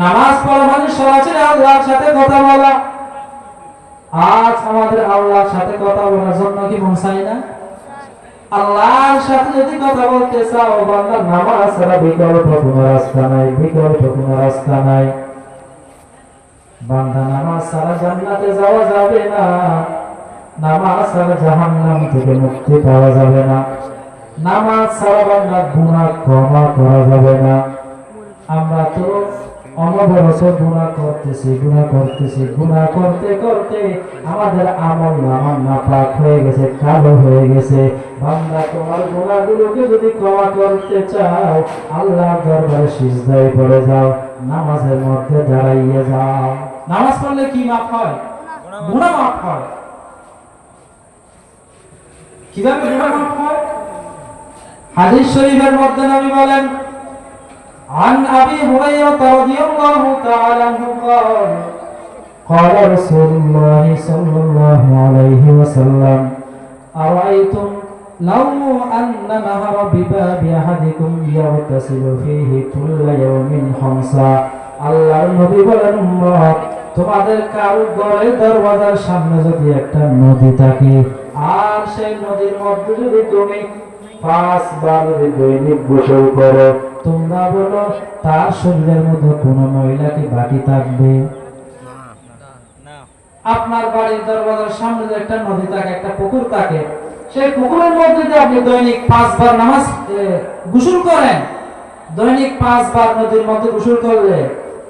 নামাজ পড়া মানে সরাসরি আল্লাহর সাথে কথা বলা। আজ আমাদের আল্লাহর সাথে কথা বলার জন্য কি মন চাই না? আল্লাহর সাথে যদি কথা বলতে চাও, বান্দা নামাজ ছাড়া বিকল্প কোনো রাস্তা নাই, বিকল্প কোনো রাস্তা নাই। বান্দা নামাজ ছাড়া জান্নাতে যাওয়া যাবে না, নামাজ ছাড়া জাহান্নাম থেকে মুক্তি পাওয়া যাবে না, নামাজ ছাড়া বান্দা গুনাহ ক্ষমা করা যাবে না। আমরা তো অনবরত গুনাহ করতেছি, গুনাহ করতে করতে আমাদের আমল নামা নাপাক হয়ে গেছে, কালো হয়ে গেছে। বান্দা তোমার গুনাহগুলোকে যদি ক্ষমা করতে চাও, আল্লাহর দরবারে সিজদায় পড়ে যাও, নামাজের মধ্যে দাঁড়াইয়ে যাও। নামাজ পড়লে কি মাফ হয়? গুনাহ মাফ হয়। কিভাবে গুনাহ মাফ হয়? হাদিস শরীফের মধ্যে নবী বলেন, عن أبي هريرة رضي الله تعالى عنه قال قال رسول الله صلى الله عليه وسلم أرأيتم لو أن نهر بباب أحدكم يغتسل فيه كل يوم خمسا আল্লাহর নবী বলেন, উম্মত, তোমাদের কারো ঘরের দরজার সামনে যদি একটা নদী থাকে, আর সেই নদীর মধ্যে যদি তুমি 5 বার দৈনিক গোসল করো, তোমরা বলো তার শরীরের মধ্যে কোনো ময়লা কি বাকি থাকবে? আপনার বাড়ির দরজার সামনে যে একটা নদী থাকে, একটা পুকুর থাকে, সেই পুকুরের মধ্যে যদি আপনি দৈনিক 5 বার নামাজ গোসল করেন, দৈনিক 5 বার নদীর মধ্যে গোসল করলে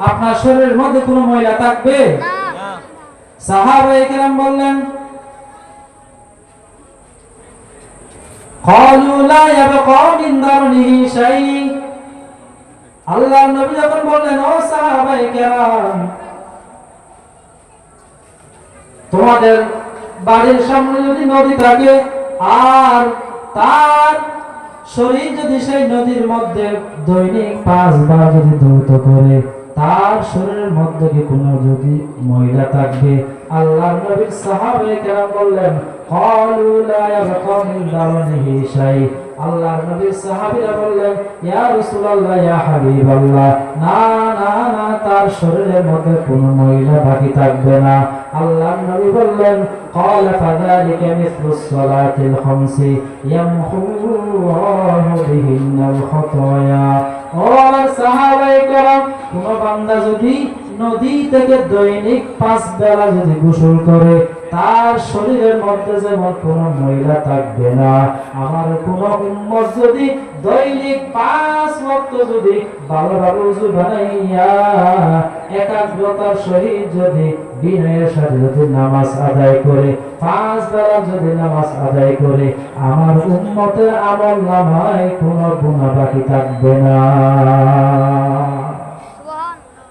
আপনার শরীরের মধ্যে কোনো ময়লা থাকবে? সাহাবায়ে কেরাম বললেন, قالوا لا يبقى من درنه شيء। আল্লাহর নবী যখন বললেন, ও সাহাবায়ে কেরাম, তোমাদের বাড়ির সামনে যদি নদী থাকে, আর তার শরীর যদি সেই নদীর মধ্যে দৈনিক 5 বার যদি ধৌত করে, তার শরীরের মধ্যে কি কোনো যদি ময়লা থাকবে? আল্লাহর নবীর সাহাবায়ে কেরাম বললেন, قالوا لا يبقى من درنه شيء। আল্লাহর নবীর সাহাবীরা বললেন, ইয়া রাসূলুল্লাহ, ইয়া হাবিবাল্লাহ, না না না, তার শরীরের মধ্যে কোনো ময়লা বাকি থাকবে না। আল্লাহর নবী বললেন, قال فذلك مثل الصلاة الخمس يمحو الله بهن الخطايا। ও আমার সাহাবায়ে কেরাম, কোন বান্দা যদি নদী থেকে দৈনিক 5 বেলা যদি গোসল করে, তার শরীরের মধ্যে যেমন কোনো ময়লা থাকবে না, আমার কোন উম্মত যদি দৈনিক 5 ওয়াক্ত যদি ভালোভাবে ওযু বানাইয়া একাগ্রতার সহিত যদি বিনয়ের সাথে যদি নামাজ আদায় করে, 5 বেলা যদি নামাজ আদায় করে, আমার উম্মতের আমল নামায় কোনো গুনাহ বাকি থাকবে না।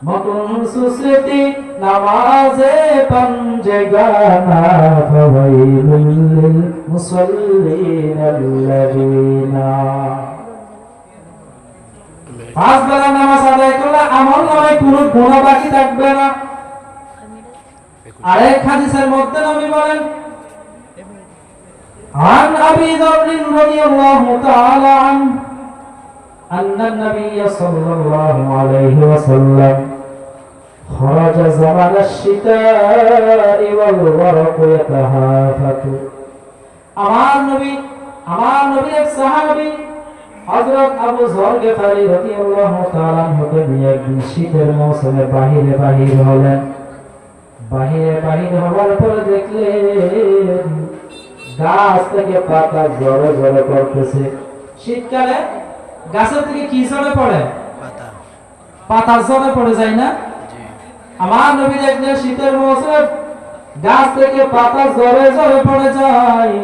মতন সুস্মৃতি নামাজে পঞ্জে গানা, ফাওয়াইলুল লিল মুসাল্লিন আল্লাযিনা। 5 বেলা নামাজ আদায় করলে আমল নামায় কোনো গুনাহ বাকি থাকবে না। আরেক হাদিসের মধ্যে নবী বলেন, عن أبي ذر رضي الله تعالى عنه أن النبي صلى الله عليه وسلم خرج زمن الشتاء والورق يتهافت। আমার নবী এক সাহাবী হযরত আবু যর গিফারী রাদিয়াল্লাহু তাআলা আনহুকে নিয়ে একদিন শীতের মৌসুমে বাহির হলেন। বাহির হওয়ার পরে দেখলেন গাছ থেকে পাতা ঝরে ঝরে পড়তেছে। শীতকালে গাছের থেকে কি ঝরে পড়ে? পাতা ঝরে পড়ে যায় না? আমার নবী দেখলেন শীতের মৌসুমে গাছ থেকে পাতা ঝরে ঝরে পড়ে যায়।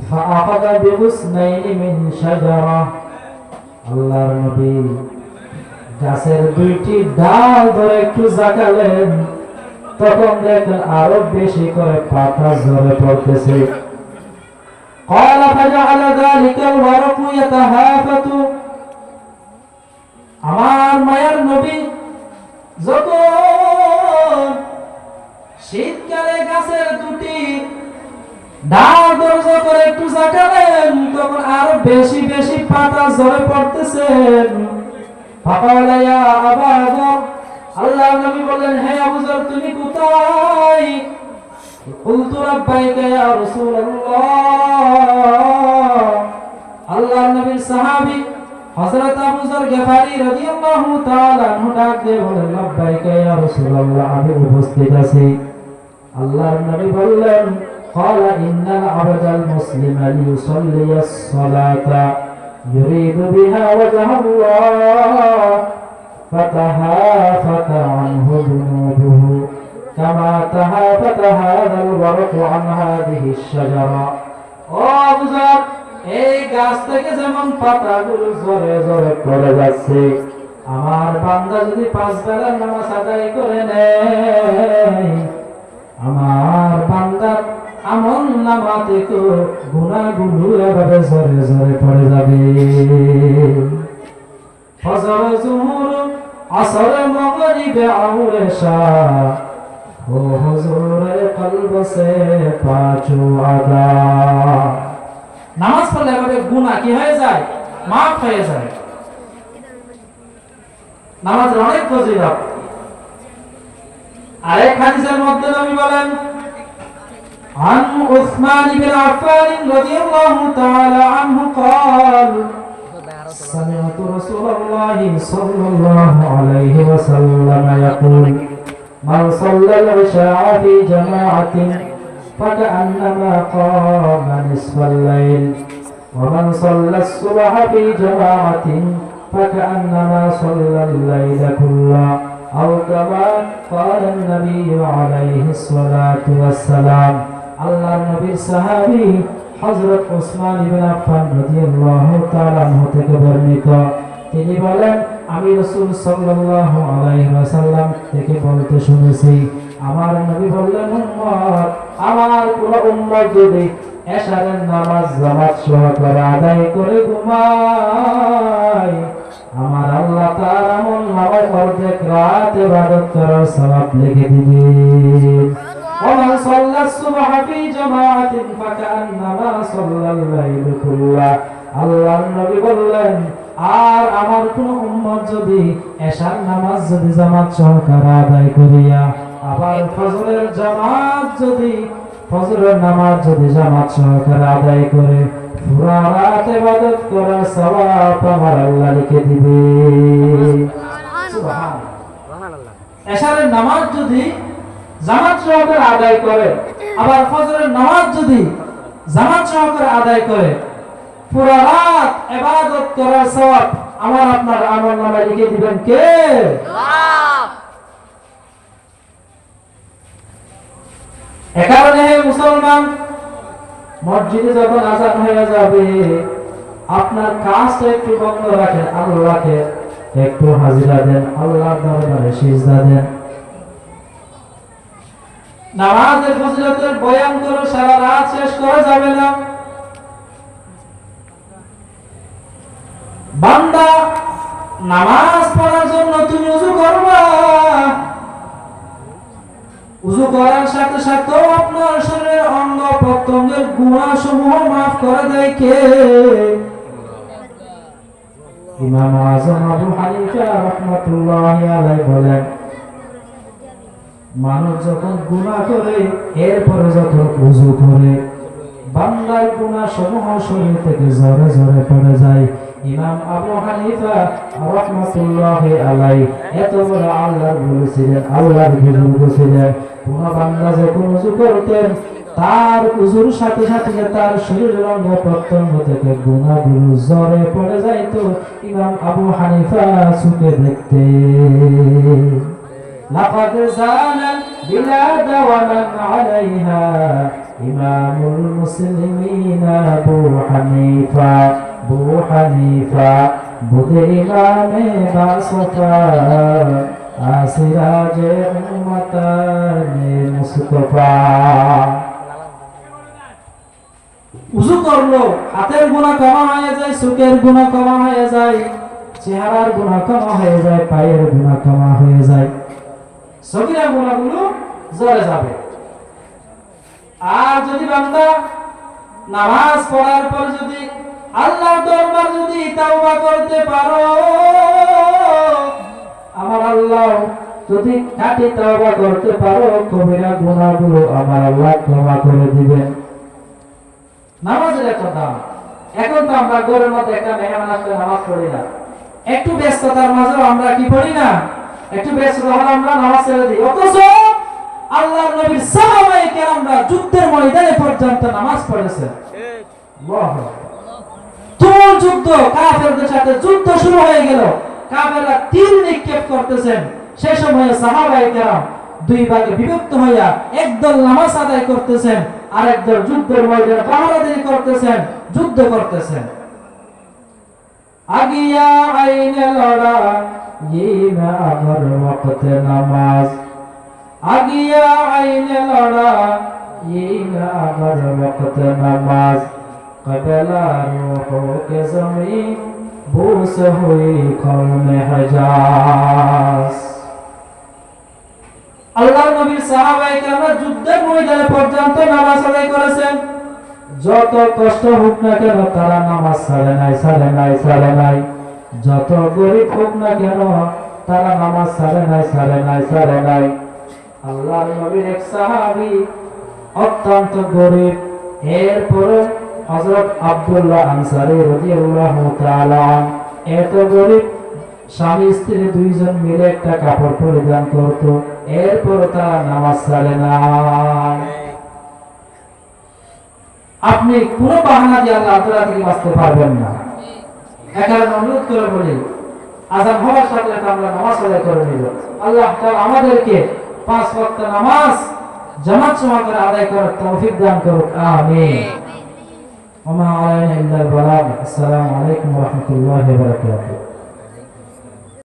ফাআখাযা বিগুসনাইনি মিন শাজারা। আল্লাহর নবী গাছের 2টি ডাল ধরে একটু জাগালেন, তখন দেখেন আরো বেশি করে পাতা ঝরে পড়তেছে। قال فجعل ذلك الورق يتهافت। আমার মায়ের নবী যখন শীতকালে গাছের 2টি ডাল ধরে করে একটু জাগালেন, তখন আরো বেশি বেশি পাতা ঝরে পড়তেছে। ফাকালা ইয়া আবা যর, আল্লাহর নবী বললেন হে আবু যর তুমি কোথায়? কুলতু লাব্বাইকা ইয়া রাসূলুল্লাহ। আল্লাহর নবীর সাহাবী হযরত আবু যর গফারি রাদিয়াল্লাহু তাআলা আনহু ডাক দিয়ে বলেন লাব্বাইকা ইয়া রাসূলুল্লাহ, আমি উপস্থিত আছি। আল্লাহর নবী বললেন ক্বালা ইন্নাল আবদাল মুসলিমা লিয়ুসাল্লিয়াস সালাতা يريد بها وجه الله فتهافت عنه ذنوبه كما تهافت هذا الورق عن هذه الشجرة। ও আবু যর, এই গাছ থেকে যেমন পাতাগুলো ঝরে ঝরে পড়ে যাচ্ছে, আমার বান্দা যদি 5 বেলার নামাজ আদায় করে নেয়, আমার বান্দার আমল নামা থেকে গুনাহগুলো এভাবে ঝরে ঝরে পড়ে যাবে। ফজর জোহর আসর মাগরিব আর ইশা ও হুজুরে কলব সে পাঁচো আদা। নামাজ পড়লে এভাবে গুনাহ কি হয়ে যায়? মাফ হয়ে যায়। নামাজের অনেক ফজিলত। আরেক হাদিসের মধ্যে নবী বলেন عن عثمان بن عفان رضي الله تعالى عنه قال سمعت رسول الله صلى الله عليه وسلم يقول من صلى العشاء في جماعة فكأنما قام نصف الليل ومن صلى الصبح في جماعة فكأنما صلى الليل كله أو كما قال النبي عليه الصلاة والسلام। আল্লাহর নবীর সাহাবী হযরত ওসমান ইবনে আফফান রাদিয়াল্লাহু তাআলা আনহু থেকে বর্ণিত, তিনি বলেন আমি রাসূল সাল্লাল্লাহু আলাইহি ওয়াসাল্লাম থেকে বলতে শুনেছি, আমার নবী বললেন উম্মত, আমার কোন উম্মত যদি এশারের নামাজ জামাত সহকারে আদায় করে ঘুমায়, আমার আল্লাহ তার আমল নামায় অর্ধেক রাত ইবাদত করার সওয়াব লিখে দিবেন। ومن صلى الصبح في جماعة فكأنما صلى الليل كله। আল্লাহর নবী বললেন আর আমার কোন উম্মত যদি এশার নামাজ যদি জামাত সহকারে আদায় করিয়া আবার ফজরের নামাজ যদি জামাত সহকারে আদায় করে পুরা রাত ইবাদত করার সওয়াব আমার আল্লাহ লিখে দিবে। সুবহানাল্লাহ। এশারের নামাজ যদি জামাত সহকারে আদায় করে আবার ফজরের নামাজ যদি জামাত সহকারে আদায় করে পুরা রাত ইবাদত করার সওয়াব আমার আপনার আমলনামায় লিখে দিবেন কে? আল্লাহ। এই কারণে হে মুসলমান, মসজিদে যখন আযান হয়ে যাবে আপনার কাজটা একটু বন্ধ রাখেন, আল্লাহকে একটু হাজিরা দেন, আল্লাহর দরবারে সিজদা দেন। নামাজের ফজিলতের বয়ান করে সারা রাত শেষ করা যাবে না। বান্দা নামাজ পড়ার জন্য তুমি ওযু করবা, ওযু করার সাথে সাথে আপনার শরীরের অঙ্গ প্রত্যঙ্গের গুনাহসমূহ মাফ করে দেয় কে? ইমাম আযম আবু হানিফা রাহমাতুল্লাহি আলাইহি বলেন মানুষ যখন গুনাহ করে এরপরে যখন ওযু করে বান্দার গুনাহ সমূহ শরীর থেকে ঝরে ঝরে পড়ে যায়। ইমাম আবু হানিফা রাহমাতুল্লাহি আলাইহি এত বড় আল্লাহর বলেছিলেন, আল্লাহর বুজুর্গ ছিলেন। কোন বান্দা যখন ওযু করতেন তার ওযুর সাথে সাথে তার শরীরের অঙ্গ প্রত্যঙ্গ থেকে গুনাহগুলো ঝরে পড়ে যাইতো। ইমাম আবু হানিফা চোখে দেখতেন। لقد زال البلاد ومن عليها إمام المسلمين أبو حنيفة بود إمام باصفا آسراج أمتان مصطفى। উযু করলো হাতের গুনাহ ক্ষমা হয়ে যায়, চোখের গুনাহ ক্ষমা হয়ে যায়, চেহারার গুনাহ ক্ষমা হয়ে যায়, পায়ের গুনাহ ক্ষমা হয়ে যায়, সগীরা গুনাহগুলো ঝরে যাবে। আর যদি বান্দা নামাজ পড়ার পর যদি আল্লাহর দরবার যদি তাওবা করতে পারো আমার আল্লাহ যদি খাঁটি তওবা করতে পারো কবিরা গুনাহগুলো আমার আল্লাহ ক্ষমা করে দিবেন। নামাজের একটা দাম। এখন তো আমরা ঘরের মধ্যে একটা মেহমান আসলে নামাজ পড়ি না, একটু ব্যস্ততার মাঝেও আমরা কি পড়ি না, একটু ব্যস্ততা হলে আমরা নামাজ ছেড়ে দিই। অথচ আল্লাহর নবীর সাহাবায়ে কেরামরা যুদ্ধের ময়দানে পর্যন্ত নামাজ পড়েছেন। আল্লাহু আকবার। তুমুল যুদ্ধ, কাফেরদের সাথে যুদ্ধ শুরু হয়ে গেল, কাফেররা তীর নিক্ষেপ করতেছেন। সেই সময়ে সাহাবায়ে কেরাম দুই ভাগে বিভক্ত হইয়া একদল নামাজ আদায় করতেছেন আর একদল যুদ্ধের ময়দানে পাহারাদারি করতেছেন, যুদ্ধ করতেছেন। আগিয়া আইনে লড়া ইমা আমার ওয়াক্তে নামাজ, আগিয়া আইনে লড়া ইমা আমার ওয়াক্তে নামাজ, কবলা রূহ কে জমি বুস হুই কওমে হিজাজ। আল্লাহর নবীর সাহাবায়ে কেরামরা যুদ্ধের ময়দানে পর্যন্ত নামাজ আদায় করেছেন। যত কষ্ট হোক না কেন তারা নামাজ ছাড়ে নাই। যত গরিব হোক না কেন তারা নামাজ ছাড়ে নাই। আল্লাহর নবীর এক সাহাবী অত্যন্ত গরিব, এরপরে হযরত আব্দুল্লাহ আনসারী রাদিয়াল্লাহু তাআলা এত গরিব, স্বামী স্ত্রী দুইজন মিলে একটা কাপড় পরিধান করত, এরপর তারা নামাজ ছাড়ে না। আপনি কোন বাহানা দিয়ে আল্লাহ তাআলা থেকে বাঁচতে পারবেন না। একারণ অনুরোধ করে বলি, আযান হওয়ার সাথে সাথে আমরা নামাজ আদায় করে নিব। আল্লাহ তাআলা আমাদেরকে 5 ওয়াক্ত নামাজ জামাত সহকারে আদায় করার তৌফিক দান করুক। আমিন। ওয়া মা আলাইনা ইল্লাল বালাগ। আসসালামু আলাইকুম ওয়া রাহমাতুল্লাহি ওয়া বারাকাতুহু।